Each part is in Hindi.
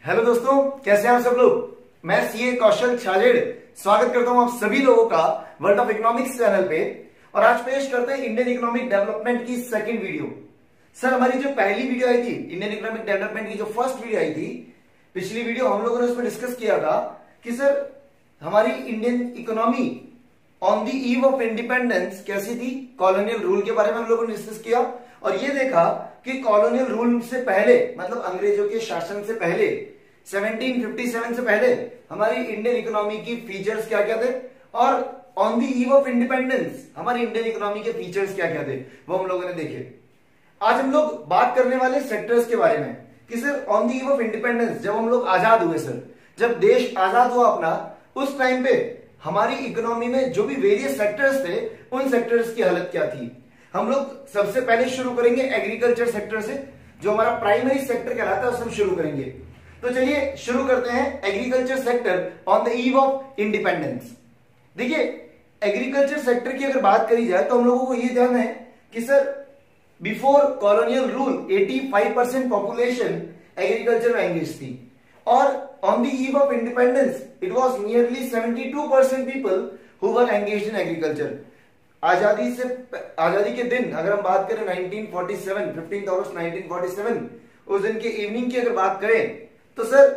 हेलो दोस्तों, कैसे हैं आप सब लोग। मैं सीए कौशल छाजेड़ स्वागत करता हूं आप सभी लोगों का वर्ल्ड ऑफ इकोनॉमिक्स चैनल पे। और आज पेश करते हैं इंडियन इकोनॉमिक डेवलपमेंट की सेकंड वीडियो। सर, हमारी जो पहली वीडियो आई थी इंडियन इकोनॉमिक डेवलपमेंट की, जो फर्स्ट वीडियो आई थी, पिछली वीडियो हम लोगों ने उसमें डिस्कस किया था कि सर हमारी Indian economy on the eve of independence कैसी थी। कॉलोनियल रूल के बारे में हम लोगों ने डिस्कस किया और ये देखा कि कॉलोनियल रूल से पहले, मतलब अंग्रेजों के शासन से पहले, 1757 से पहले हमारी इंडियन इकोनॉमी की फीचर्स क्या क्या थे, और on the eve of independence हमारी इंडियन इकोनॉमी के फीचर्स क्या क्या थे, वो हम लोगों ने देखे। आज हम लोग बात करने वाले सेक्टर्स के बारे में कि sir on the eve of independence, जब हम लोग आजाद हुए, सर जब देश आजाद हुआ अपना, उस टाइम पे हमारी इकोनॉमी में जो भी वेरियस सेक्टर्स थे, उन सेक्टर्स की हालत क्या थी। हम लोग सबसे पहले शुरू करेंगे एग्रीकल्चर सेक्टर से, जो हमारा प्राइमरी सेक्टर कहलाता है, उससे हम शुरू करेंगे। तो चलिए शुरू करते हैं agriculture sector on the eve of independence. देखिए, एग्रीकल्चर सेक्टर की अगर बात करी जाए तो हम लोगों को यह ध्यान है कि sir before colonial rule 85% population agriculture में एंगेज थी, और on the eve of independence it was nearly 72% people who were engaged in agriculture. आजादी के दिन अगर हम बात करें 1947, 15 अगस्त 1947, उस दिन के इवनिंग की अगर बात करें तो सर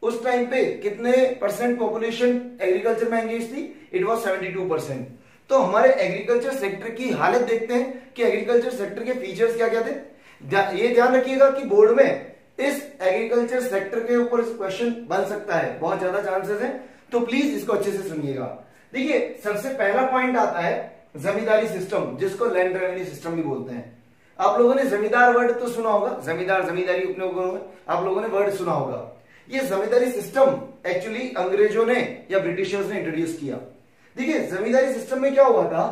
उस टाइम पे कितने परसेंट पॉपुलेशन एग्रीकल्चर में एंगेज थी? It was 72%। तो हमारे एग्रीकल्चर सेक्टर की हालत देखते हैं कि एग्रीकल्चर सेक्टर के फीचर्स क्या क्या थे। ये ध्यान रखिएगा कि बोर्ड में इस एग्रीकल्चर सेक्टर के ऊपर क्वेश्चन बन सकता है, बहुत ज्यादा चांसेस है, तो प्लीज इसको अच्छे से सुनिएगा। देखिए, सबसे पहला पॉइंट आता है जमींदारी सिस्टम, जिसको लैंड रेवेन्यू सिस्टम भी बोलते हैं। आप लोगों ने जमींदार वर्ड तो सुना होगा, जमींदार जमींदारी अपने आप लोगों ने वर्ड सुना होगा। ये जमींदारी सिस्टम एक्चुअली अंग्रेजों ने या ब्रिटिशर्स ने इंट्रोड्यूस किया। देखिए, जमींदारी सिस्टम में क्या हुआ था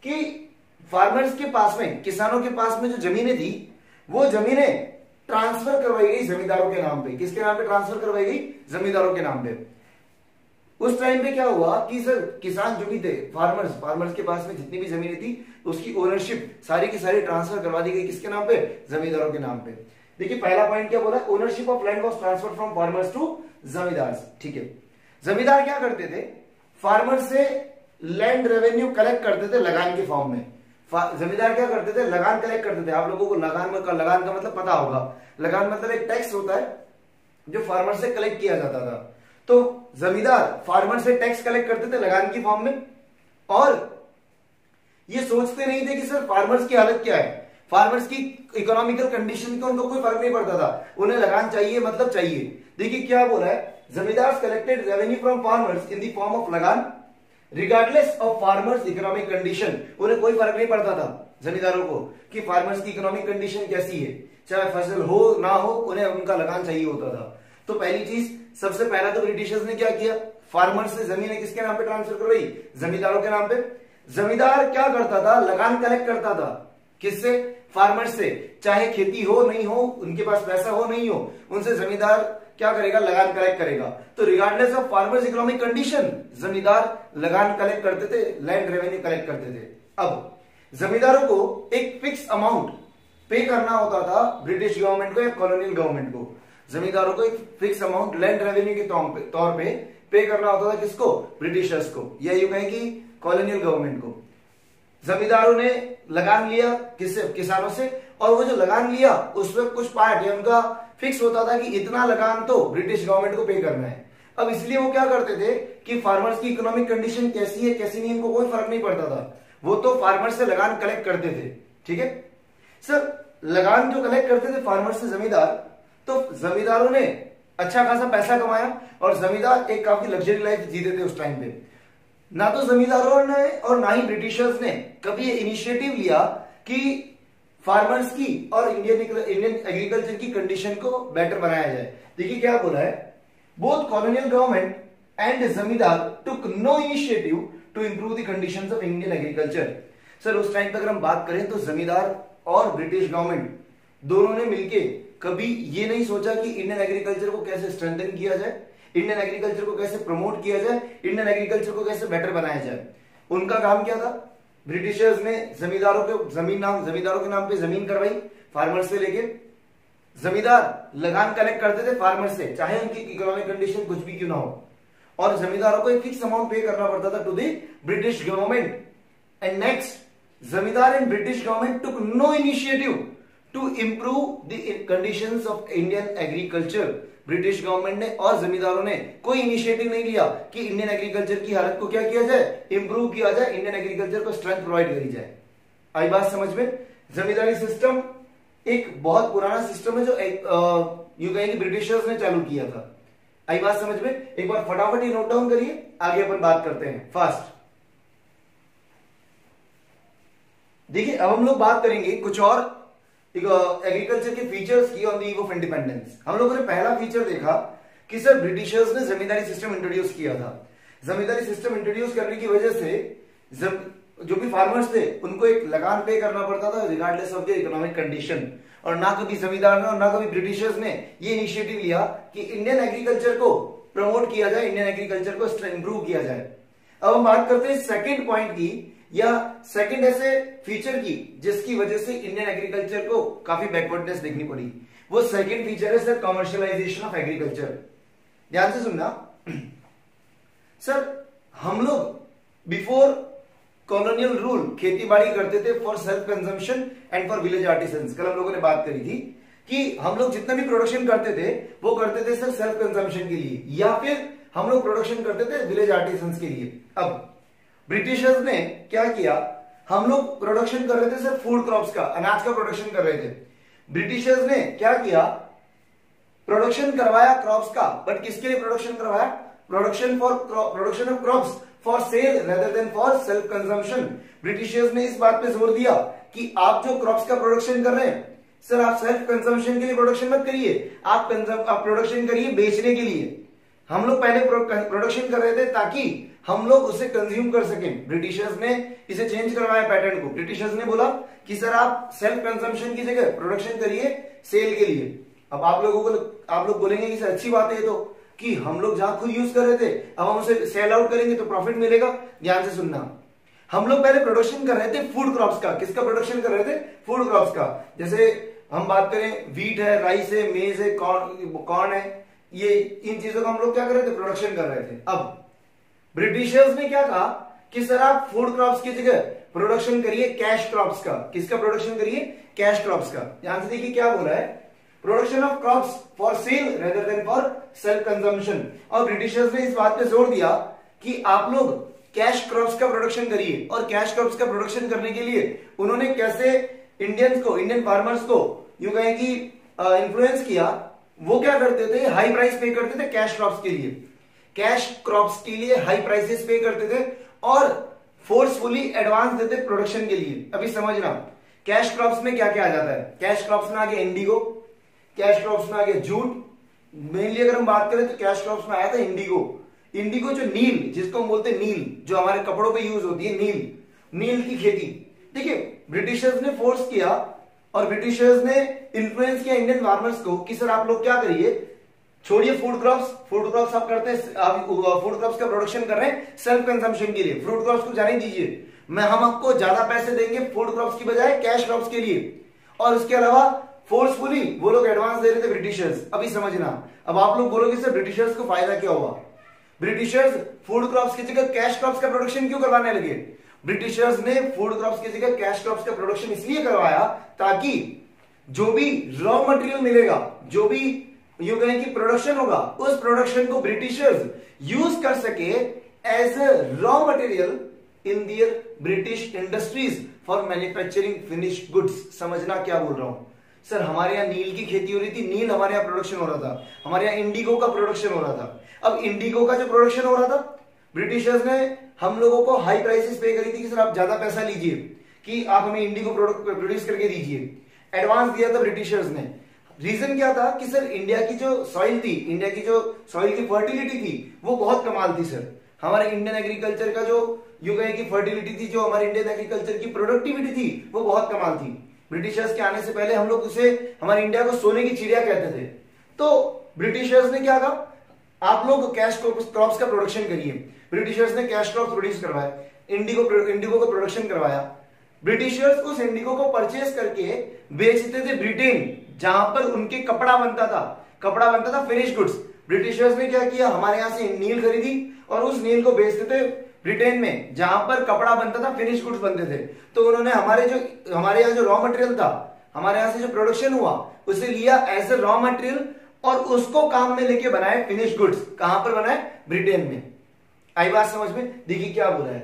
कि फार्मर्स के पास में, किसानों के पास में जो जमीनें थी, वो जमीनें ट्रांसफर करवाई गई जमींदारों के नाम पे। किसके नाम पे ट्रांसफर करवाई गई? जमींदारों के नाम पे। उस टाइम पे क्या हुआ कि सर किसान जो भी थे, फार्मर्स के पास में जितनी भी जमीनें थी, उसकी ओनरशिप सारी की सारी ट्रांसफर करवा दी गई। किसके नाम पे? जमींदारों के नाम पे। देखिए, पहला पॉइंट क्या बोला? Ownership of land was transferred from farmers to zamindars. ठीक है, जमींदार क्या करते थे? फार्मर से लैंड रेवेन्यू कलेक्ट करते थे लगान के फॉर्म में। जमींदार क्या करते थे? लगान कलेक्ट करते थे। आप लोगों को लगान का मतलब पता होगा। लगान मतलब एक टैक्स होता है जो फार्मर से कलेक्ट किया जाता था। तो जमींदार फार्मर से टैक्स कलेक्ट करते थे लगान की फॉर्म में, और ये सोचते नहीं थे कि सर फार्मर्स की हालत क्या है, फार्मर्स की इकोनॉमिकल कंडीशन का उनको कोई फर्क नहीं पड़ता था। उन्हें लगान चाहिए मतलब चाहिए। देखिए क्या बोला है, zamindar collected revenue from farmers in the form of lagaan regardless of farmers economic condition. उन्हें कोई फर्क नहीं पड़ता था जमींदारों को कि फार्मर्स की इकोनॉमिक कंडीशन कैसी है, चाहे फसल हो ना हो, उन्हें उनका लगान चाहिए होता था। तो पहली चीज, सबसे पहला तो ब्रिटिशर्स ने क्या किया? फार्मर्स से जमीनें किसके नाम पे ट्रांसफर करवाई? जमींदारों के नाम पे। जमींदार क्या करता था? लगान कलेक्ट करता था। किससे? फार्मर्स से। चाहे खेती हो नहीं हो, उनके पास पैसा हो नहीं हो, उनसे जमींदार क्या करेगा? लगान कलेक्ट करेगा। तो regardless of farmers economic condition, जमींदार लगान कलेक्ट करते थे, लैंड रेवेन्यू कलेक्ट करते थे। अब जमींदारों को एक फिक्स अमाउंट पे करना होता था ब्रिटिश गवर्नमेंट को या कॉलोनियल गवर्नमेंट को। जमींदारों को एक फिक्स अमाउंट लैंड रेवेन्यू के तौर पे करना होता था। किसको? ब्रिटिशर्स को, या यूं कहें कि कॉलोनियल गवर्नमेंट को। जमींदारों ने लगान लिया किससे? किसानों से। और वो जो लगान लिया उसमें कुछ पार्ट या उनका फिक्स होता था कि इतना लगान तो ब्रिटिश गवर्नमेंट को पे करना है। अब इसलिए वो क्या करते थे कि फार्मर्स की इकोनॉमिक कंडीशन कैसी है कैसी नहीं, इनको कोई फर्क नहीं पड़ता था। वो तो फार्मर्स से लगान कलेक्ट करते थे। ठीक है सर, लगान जो कलेक्ट करते थे फार्मर्स से जमींदार, तो जमींदारों ने अच्छा खासा पैसा कमाया और जमींदार एक काफी लग्जरी लाइफ जीते थे उस टाइम पे। ना तो जमींदारों ने और ना ही ब्रिटिशर्स ने कभी ये इनिशिएटिव लिया कि फार्मर्स की और इंडियन एग्रीकल्चर की कंडीशन को बेटर बनाया जाए। देखिए क्या बोला है, both colonial government and zamindar took no initiative to improve the conditions of Indian agriculture. Sir उस टाइम पे अगर हम बात करें तो जमींदार और ब्रिटिश गवर्नमेंट दोनों ने मिलके कभी ये नहीं सोचा कि इंडियन एग्रीकल्चर को कैसे स्ट्रेंथन किया जाए, इंडियन एग्रीकल्चर को कैसे प्रमोट किया जाए, इंडियन एग्रीकल्चर को कैसे बेटर बनाया जाए। उनका काम क्या था? ब्रिटिशर्स ने जमींदारों के नाम पे जमीन करवाई फार्मर्स से लेके, जमींदार लगान कलेक्ट करते थे फार्मर से, चाहे उनकी इकोनॉमिक कंडीशन कुछ भी क्यों ना हो, और जमींदारों को एक फिक्स अमाउंट पे करना पड़ता था to the British government. And next, zamindar and British government took no initiative to improve the conditions of Indian agriculture. British government ने और जमींदारों ने कोई इनिशिएटिव नहीं लिया कि इंडियन एग्रीकल्चर की हालत को क्या किया जाए, इंप्रूव किया जाए, इंडियन एग्रीकल्चर को स्ट्रेंथ प्रोवाइड करी जाए। आई बात समझ में? जमींदारी सिस्टम एक बहुत पुराना सिस्टम है जो यूं कहेंगे ब्रिटिशर्स ने चालू किया था। आई बात समझ में? एक बार फटाफट ये नोट डाउन करिए, आगे अपन बात करते हैं फास्ट। देखिए अब हम लोग बात करेंगे कुछ और एग्रीकल्चर के फीचर्स की on the eve of independence. हम लोगों ने पहला फीचर देखा कि सर ब्रिटिशर्स ने जमींदारी सिस्टम इंट्रोड्यूस किया था। जमींदारी सिस्टम इंट्रोड्यूस करने की वजह से जो भी फार्मर्स थे उनको एक लगान पे करना पड़ता था regardless of the economic condition, और ना कभी जमींदार ने और ना कभी ब्रिटिशर्स ने ये इनिशिएटिव लिया कि इंडियन एग्रीकल्चर को प्रमोट किया जाए, इंडियन एग्रीकल्चर को इंप्रूव किया जाए। अब हम बात करते हैं सेकंड पॉइंट की, या सेकंड ऐसे फीचर की जिसकी वजह से इंडियन एग्रीकल्चर को काफी बैकवर्डनेस देखनी पड़ी। वो सेकंड फीचर है सर कमर्शियलाइजेशन ऑफ एग्रीकल्चर। ध्यान से सुनना सर, हम लोग बिफोर कॉलोनियल रूल खेती बाड़ी करते थे for self consumption and for village artisans. कल हम लोगों ने बात करी थी कि हम लोग जितना भी प्रोडक्शन करते थे वो करते थे सर सेल्फ कंजम्पशन के लिए, या फिर हम लोग प्रोडक्शन करते थे विलेज आर्टिसंस के लिए। अब ब्रिटिशर्स ने क्या किया, हम लोग प्रोडक्शन कर रहे थे सर फूड क्रॉप्स का, अनाज का प्रोडक्शन कर रहे थे। ब्रिटिशर्स ने क्या किया, प्रोडक्शन करवाया क्रॉप्स का, बट किसके लिए प्रोडक्शन करवाया, production of crops for sale rather than for self consumption. Britishers ने इस बात पे जोर दिया कि आप जो क्रॉप्स का प्रोडक्शन कर रहे हैं सर, आप सेल्फ कंजम्पशन के लिए प्रोडक्शन मत करिए, आप प्रोडक्शन करिए बेचने के लिए। हम लोग पहले प्रोडक्शन कर रहे थे ताकि हम लोग उसे कंज्यूम कर सकें। ब्रिटिशर्स ने इसे चेंज करवाया पैटर्न को। ब्रिटिशर्स ने बोला कि सर आप सेल्फ कंजम्पशन की जगह प्रोडक्शन करिए सेल के लिए। अब आप लोग बोलेंगे कि सर अच्छी बात है ये तो, कि हम लोग जहां खुद यूज कर रहे थे अब हम उसे सेल आउट करेंगे तो प्रॉफिट मिलेगा। ध्यान से सुनना, हम लोग पहले प्रोडक्शन कर रहे थे फूड क्रॉप्स का। किसका प्रोडक्शन कर रहे थे, फूड क्रॉप्स का। जैसे हम बात करें व्हीट है, राइस है, मेज है, कॉर्न है, ये इन चीजों का हम लोग क्या कर रहे थे, प्रोडक्शन कर रहे थे। अब ब्रिटिशर्स ने क्या कहा कि सर आप फूड क्रॉप्स की जगह प्रोडक्शन करिए कैश क्रॉप्स का। किसका प्रोडक्शन करिए, कैश क्रॉप्स का। ध्यान से देखिए क्या बोला है, production of crops for sale rather than for self consumption. और ब्रिटिशर्स ने इस बात पे जोर दिया कि आप लोग कैश क्रॉप्स का प्रोडक्शन करिए। और कैश क्रॉप्स का प्रोडक्शन करने के लिए उन्होंने कैसे इंडियन फार्मर्स को यूं कहें कि इन्फ्लुएंस किया, वो क्या करते थे, हाई प्राइस पे करते थे कैश क्रॉप्स के लिए। कैश क्रॉप्स के लिए हाई प्राइसेस पे करते थे और फोर्सफुली एडवांस देते प्रोडक्शन के लिए। अभी समझना, कैश क्रॉप्स में क्या क्या आ जाता है। कैश क्रॉप्स में आ गया इंडिगो, कैश क्रॉप्स में आ गया जूट। मेनली अगर हम बात करें तो कैश क्रॉप्स में आया था इंडिगो। इंडिगो जो नील, जिसको हम बोलते हैं नील, जो हमारे कपड़ों पे यूज होती है, नील की खेती। देखिए ब्रिटिशर्स ने फोर्स किया और ब्रिटिशर्स ने इन्फ्लुएंस किया इंडियन फार्मर्स को कि सर आप लोग क्या करिए, छोड़िए फूड क्रॉप्स आप करते हैं, फूड क्रॉप्स का प्रोडक्शन कर रहे हैं सेल्फ कंजम्पशन के लिए। फ्रूट क्रॉप्स को जाने दीजिए, हम आपको ज्यादा पैसे देंगे फूड क्रॉप्स की बजाय कैश क्रॉप्स के लिए। और उसके अलावा फोर्सफुली वो लोग एडवांस दे रहे थे ब्रिटिशर्स। अभी समझना, अब आप लोग बोलोगे सर ब्रिटिशर्स को फायदा क्या हुआ, ब्रिटिशर्स फूड क्रॉप्स की जगह कैश क्रॉप्स का प्रोडक्शन क्यों करवाने लगे। ब्रिटिशर्स ने फूड क्रॉप्स की जगह कैश क्रॉप्स का प्रोडक्शन इसलिए करवाया ताकि जो भी रॉ मटेरियल मिलेगा, जो भी यूं कहें कि प्रोडक्शन होगा, उस प्रोडक्शन को ब्रिटिशर्स यूज कर सके as a raw material in their British industries for manufacturing finished goods. समझना क्या बोल रहा हूं सर, हमारे यहाँ नील की खेती हो रही थी, नील हमारे यहाँ प्रोडक्शन हो रहा था, हमारे यहाँ इंडिगो का प्रोडक्शन हो रहा था। अब इंडिगो का जो प्रोडक्शन हो रहा था, ब्रिटिशर्स ने हम लोगों को हाई प्राइसेस पे करी थी कि सर आप ज्यादा पैसा लीजिए कि आप हमें इंडिगो प्रोड्यूस करके दीजिए। एडवांस दिया था ब्रिटिशर्स ने। रीजन क्या था कि सर इंडिया की जो सॉइल थी, इंडिया की जो सॉइल की फर्टिलिटी थी वो बहुत कमाल थी सर। हमारे इंडियन एग्रीकल्चर का जो यूं कहें कि फर्टिलिटी थी, जो हमारे इंडियन एग्रीकल्चर की प्रोडक्टिविटी थी वो बहुत कमाल थी। ब्रिटिशर्स के आने से पहले हम लोग उसे, हमारे इंडिया को सोने की चिड़िया कहते थे। तो ब्रिटिशर्स ने क्या कहा, आप लोग कैश क्रॉप्स का प्रोडक्शन करिए। ब्रिटिशर्स ने कैश क्रॉप्स प्रोड्यूस करवाया, इंडिगो का प्रोडक्शन करवाया। ब्रिटिशर्स उस इंडिगो को परचेज करके बेचते थे ब्रिटेन। जहां पर उनके कपड़ा बनता था फिनिश गुड्स। ब्रिटिशर्स ने क्या किया, हमारे यहां से नील खरीदी और उस नील को बेचते थे ब्रिटेन में, जहां पर कपड़ा बनता था, फिनिश गुड्स बनते थे। तो उन्होंने हमारे यहाँ जो रॉ मटेरियल था, हमारे यहां से जो प्रोडक्शन हुआ, उसे लिया एज ए रॉ मटेरियल और उसको काम में लेके बनाए फिनिश गुड्स। कहां पर बनाए, ब्रिटेन में। आई बात समझ में? देखिए क्या बोला है,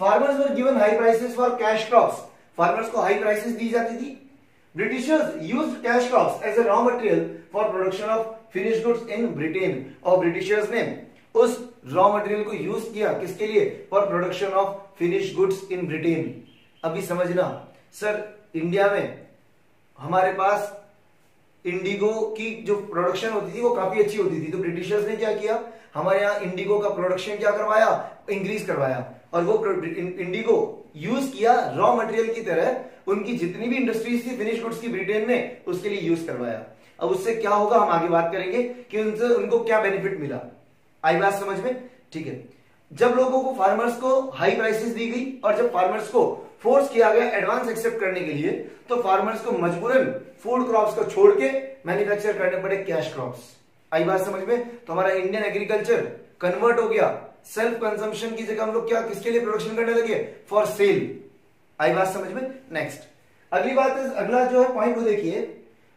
farmers were given high prices for cash crops. Farmers को हाई प्राइसेस दी जाती थी। Britishers used cash crops as a raw material for production of finish goods in Britain. और ब्रिटिशर्स ने उस रॉ मटेरियल को यूज किया किसके लिए, for production of finish goods in Britain. अभी समझना सर, इंडिया में हमारे पास इंडिगो की जो प्रोडक्शन होती थी वो काफी अच्छी होती थी। तो ब्रिटिशर्स ने क्या किया, हमारे यहाँ इंडिगो का प्रोडक्शन क्या करवाया, इंक्रीज करवाया। और वो इंडिगो यूज किया रॉ मटेरियल की तरह, उनकी जितनी भी इंडस्ट्रीज थी फिनिश गुड्स की ब्रिटेन ने, उसके लिए यूज करवाया। अब उससे क्या होगा हम आगे बात करेंगे कि उनसे उनको क्या बेनिफिट मिला। आई बात समझ में? ठीक है। जब लोगों को, फार्मर्स को हाई प्राइसेस दी गई और जब फार्मर्स को फोर्स किया गया एडवांस एक्सेप्ट करने के लिए, तो फार्मर्स को मजबूरन फूड क्रॉप्स को छोड़ के मैन्युफैक्चर करने पड़े कैश क्रॉप्स। आई बात समझ में? तो हमारा इंडियन एग्रीकल्चर कन्वर्ट हो गया, सेल्फ कंजम्पशन की जगह हम लोग क्या, किसके लिए प्रोडक्शन करने लगे, फॉर सेल। आई बात समझ में? नेक्स्ट अगली बात है, अगला जो है पॉइंट वो देखिए,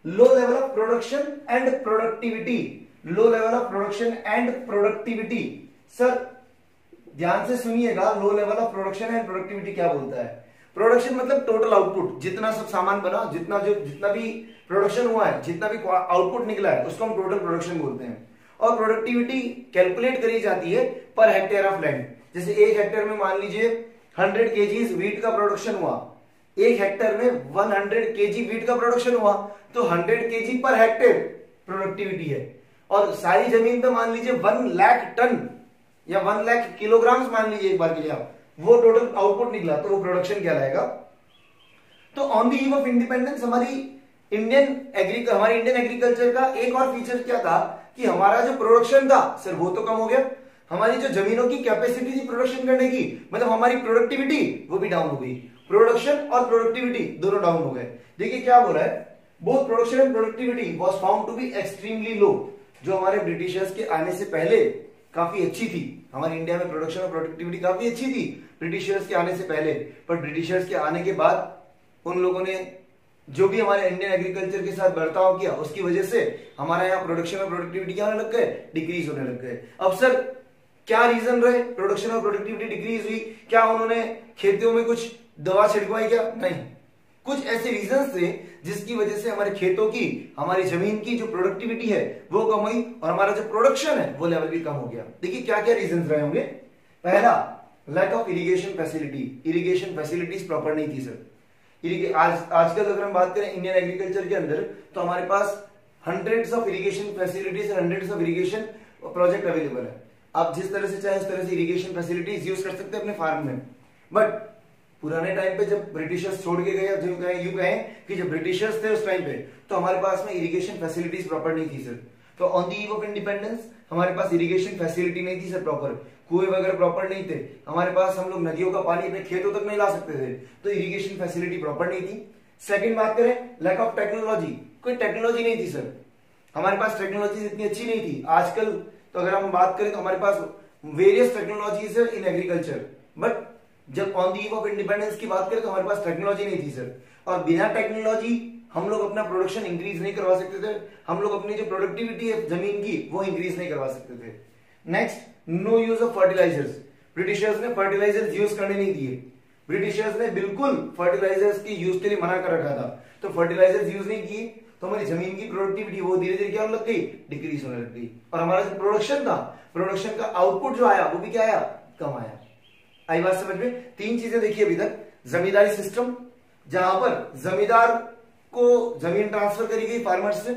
low level of production and productivity. Low level of production and productivity. Sir ध्यान से सुनिएगा, low level of production and productivity क्या बोलता है। प्रोडक्शन मतलब टोटल आउटपुट, जितना सब सामान बना, जितना भी प्रोडक्शन हुआ है, जितना भी आउटपुट निकला है, उसको हम टोटल प्रोडक्शन बोलते हैं। और प्रोडक्टिविटी कैलकुलेट करी जाती है पर हेक्टेयर ऑफ लैंड। जैसे एक हेक्टेयर में मान लीजिए 100 केजीज व्हीट का प्रोडक्शन हुआ, एक हेक्टेयर में 100 केजी व्हीट का प्रोडक्शन हुआ, तो 100 केजी पर हेक्टेयर प्रोडक्टिविटी है। और सारी जमीन पे मान लीजिए 1 लाख टन या 1 लाख किलोग्राम मान लीजिए एक बार के लिए आप, वो टोटल आउटपुट निकला, तो वो प्रोडक्शन कहलाएगा। तो on the eve of independence हमारी इंडियन एग्रीकल्चर का एक और फीचर क्या था कि हमारा जो प्रोडक्शन था सर वो तो कम हो गया, हमारी जो जमीनों की कैपेसिटी थी प्रोडक्शन करने की, मतलब हमारी प्रोडक्टिविटी वो भी डाउन हो गई। प्रोडक्शन और प्रोडक्टिविटी दोनों डाउन हो गए। देखिए क्या बोला है, both production and productivity was found to be extremely low. जो हमारे ब्रिटिशर्स के आने से पहले काफी अच्छी थी, हमारे इंडिया में प्रोडक्शन और प्रोडक्टिविटी काफी अच्छी थी ब्रिटिशर्स के आने से पहले, पर ब्रिटिशर्स के आने के बाद उन लोगों ने जो भी हमारे इंडियन एग्रीकल्चर के साथ बर्ताव किया, उसकी वजह से हमारे यहाँ प्रोडक्शन और प्रोडक्टिविटी क्या होने लग गए, डिक्रीज होने लग गए। अब सर क्या रीजन रहे प्रोडक्शन और प्रोडक्टिविटी डिक्रीज हुई? क्या उन्होंने खेतों में कुछ दवा छिड़कवाई? क्या नहीं, कुछ ऐसे रीजन थे जिसकी वजह से हमारे खेतों की, हमारी जमीन की जो प्रोडक्टिविटी है वो कम हुई और हमारा जो प्रोडक्शन है वो लेवल भी कम हो गया। देखिए क्या क्या रीजन रहे होंगे। पहला, lack of irrigation facility. Irrigation facilities proper नहीं थी सर। आजकल अगर हम बात करें इंडियन एग्रीकल्चर के अंदर, तो हमारे पास hundreds of irrigation facilities, hundreds of irrigation project available है। आप जिस तरह से चाहे उस तरह से इरिगेशन फैसिलिटीज यूज कर सकते हैं अपने फार्म में। बट पुराने टाइम पे जब ब्रिटिशर्स छोड़ के गए, यूं कहें कि जब ब्रिटिशर्स थे उस टाइम पे, तो हमारे पास में इरिगेशन फैसिलिटीज प्रॉपर नहीं थी सर। तो on the eve of independence हमारे पास इरिगेशन फैसिलिटी नहीं थी सर प्रॉपर, कुएं वगैरह प्रॉपर नहीं थे हमारे पास, हम लोग नदियों का पानी अपने खेतों तक नहीं ला सकते थे, तो इरिगेशन फैसिलिटी प्रॉपर नहीं थी। सेकंड बात करें, लैक ऑफ टेक्नोलॉजी। कोई टेक्नोलॉजी नहीं थी सर, हमारे पास टेक्नोलॉजी इतनी अच्छी नहीं थी। आजकल तो अगर हम बात करें तो हमारे पास वेरियस टेक्नोलॉजीज है इन एग्रीकल्चर, बट जब on the eve of independence की बात करें तो हमारे पास टेक्नोलॉजी नहीं थी सर। और बिना टेक्नोलॉजी हम लोग अपना प्रोडक्शन इंक्रीज नहीं करवा सकते थे, हम लोग अपनी जो प्रोडक्टिविटी है जमीन की वो इंक्रीज नहीं करवा सकते थे। Next, no use of fertilisers. Britishers ने फर्टिलाइजर्स यूज करने नहीं दिए, ब्रिटिशर्स ने बिल्कुल फर्टिलाइजर्स की यूज के लिए मना कर रखा था, तो फर्टिलाइजर्स यूज नहीं किए, तो हमारी जमीन की प्रोडक्टिविटी वो धीरे धीरे क्या होने लग गई, डिक्रीज होने लग गई। और हमारा जो प्रोडक्शन था, प्रोडक्शन का आउटपुट जो आया वो भी क्या आया, कम आया। आई बात समझ में? तीन चीजें देखिए अभी तक, जमींदारी सिस्टम जहां पर जमींदार को जमीन ट्रांसफर करी गई फार्मर्स से।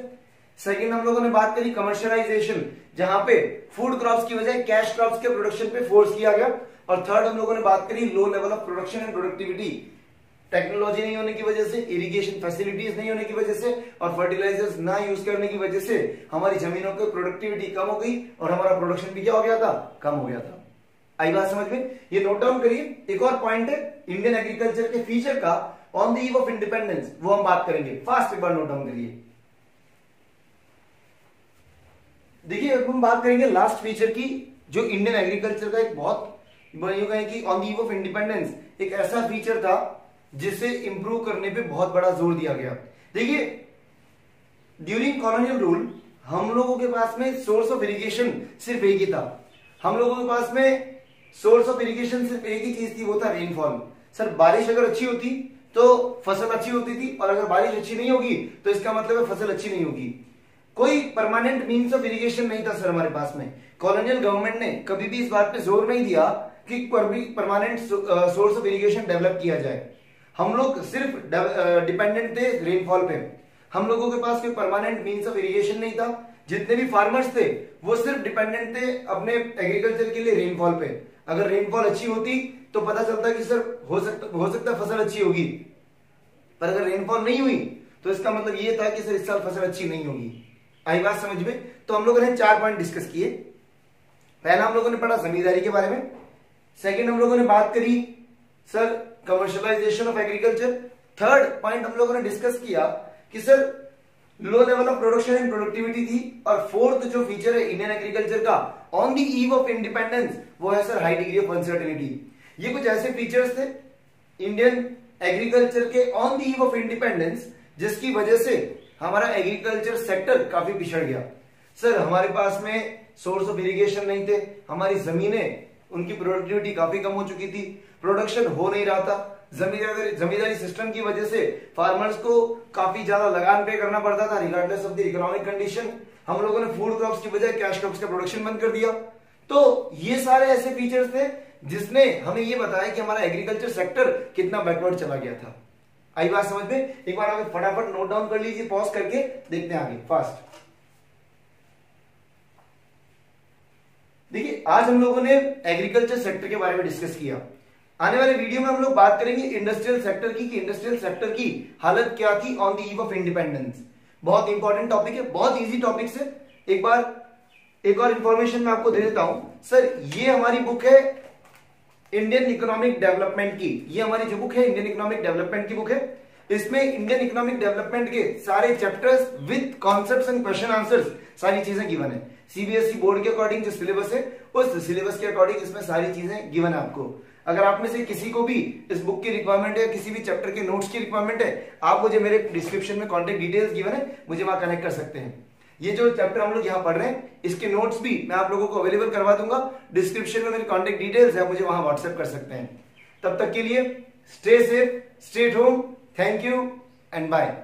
सेकंड हम लोगों ने बात करी कमर्शियलाइजेशन, जहां पे फूड क्रॉप्स की बजाय कैश क्रॉप्स के प्रोडक्शन पे फोर्स किया गया। और थर्ड हम लोगों ने बात करी low level of production and productivity, technology नहीं होने की वजह से, इरिगेशन फैसिलिटीज नहीं होने की वजह से और फर्टिलाइजर्स ना यूज करने की वजह से हमारी जमीनों की प्रोडक्टिविटी कम हो गई और हमारा प्रोडक्शन भी क्या हो गया था, कम हो गया था। आई बात समझ में? ये नोट डाउन करिए। एक और पॉइंट है इंडियन एग्रीकल्चर के फीचर का on the eve of independence, वो हम बात करेंगे। फास्ट एक बार नोट डाउन करिए। अब हम बात करेंगे लास्ट फीचर की, जो इंडियन एग्रीकल्चर का एक बहुत कि on the eve of independence एक ऐसा फीचर था जिसे इंप्रूव करने पे बहुत बड़ा जोर दिया गया। देखिए, ड्यूरिंग कॉलोनियल रूल हम लोगों के पास में सोर्स ऑफ इरिगेशन सिर्फ एक ही था। हम लोगों के पास में सोर्स ऑफ इरिगेशन सिर्फ एक ही चीज थी, वो था रेनफॉल। सर, बारिश अगर अच्छी होती तो फसल अच्छी होती थी, और अगर बारिश अच्छी नहीं होगी तो इसका मतलब है फसल अच्छी नहीं होगी। कोई परमानेंट मीन्स ऑफ इरिगेशन नहीं था सर हमारे पास में। कॉलोनियल गवर्नमेंट ने कभी भी इस बात पे जोर नहीं दिया कि permanent source of irrigation develop किया जाए। हम लोग सिर्फ डिपेंडेंट थे रेनफॉल पे। हम लोगों के पास कोई परमानेंट मीन्स ऑफ इरिगेशन नहीं था। जितने भी फार्मर्स थे वो सिर्फ डिपेंडेंट थे अपने एग्रीकल्चर के लिए रेनफॉल पे। अगर रेनफॉल अच्छी होती तो पता चलता कि सर हो सकता फसल अच्छी होगी, पर अगर रेनफॉल नहीं हुई तो इसका मतलब ये था कि सर इस साल फसल अच्छी नहीं होगी। आई बात समझ में? तो हम लोगों ने 4 पॉइंट डिस्कस किए। पहला हम लोगों ने पढ़ा जमींदारी के बारे में। सेकंड हम लोगों ने बात करी sir commercialisation of agriculture. Third point हम लोगों ने डिस्कस किया कि sir low level of production and productivity थी। और फोर्थ जो फीचर है इंडियन एग्रीकल्चर का on the eve of independence, वो है sir high degree of uncertainty. ये कुछ ऐसे फीचर्स थे इंडियन एग्रीकल्चर के on the eve of independence, जिसकी वजह से हमारा एग्रीकल्चर सेक्टर काफी पिछड़ गया। सर, हमारे पास में सोर्स ऑफ इरिगेशन नहीं थे, हमारी जमीनें उनकी प्रोडक्टिविटी काफी कम हो चुकी थी, प्रोडक्शन हो नहीं रहा था। जमींदारी सिस्टम की वजह से फार्मर्स को काफी ज्यादा लगान पे करना पड़ता था regardless of the economic condition. हम लोगों ने फूड क्रॉप्स की बजाय कैश क्रॉप्स का प्रोडक्शन बंद कर दिया। तो ये सारे ऐसे फीचर्स थे जिसने हमें ये बताया कि हमारा एग्रीकल्चर सेक्टर कितना बैकवर्ड चला गया था। आई बात समझ में? एक बार आप फटाफट नोट डाउन कर लीजिए, पॉज करके देखते हैं आगे फास्ट। देखिए, आज हम लोगों ने एग्रीकल्चर सेक्टर के बारे में डिस्कस किया। आने वाले वीडियो में हम लोग बात करेंगे इंडस्ट्रियल सेक्टर की, कि इंडस्ट्रियल सेक्टर की हालत क्या थी on the eve of independence. बहुत इंपॉर्टेंट टॉपिक है, बहुत इजी टॉपिक है। एक और इंफॉर्मेशन मैं आपको दे देता हूं। सर, ये हमारी बुक है इंडियन इकोनॉमिक डेवलपमेंट की। ये हमारी जो बुक है इंडियन इकोनॉमिक डेवलपमेंट की बुक है। इसमें इंडियन इकोनॉमिक डेवलपमेंट के सारे chapters with concepts and question answers सारी चीजें गिवन है। सीबीएसई बोर्ड के अकॉर्डिंग जो सिलेबस है उस सिलेबस के अकॉर्डिंग इसमें सारी चीजें गिवन है आपको। अगर आप में से किसी को भी इस बुक की रिक्वायरमेंट है, किसी भी चैप्टर के नोट्स की रिक्वायरमेंट है, आप मुझे मेरे डिस्क्रिप्शन में कॉन्टेक्ट डिटेल्स गिवन है, मुझे वहां कनेक्ट कर सकते हैं। ये जो चैप्टर हम लोग यहाँ पढ़ रहे हैं इसके नोट्स भी मैं आप लोगों को अवेलेबल करवा दूंगा। डिस्क्रिप्शन में मेरी कॉन्टेक्ट डिटेल्स है, मुझे वहां व्हाट्सएप कर सकते हैं। तब तक के लिए stay safe, stay at home, thank you and bye.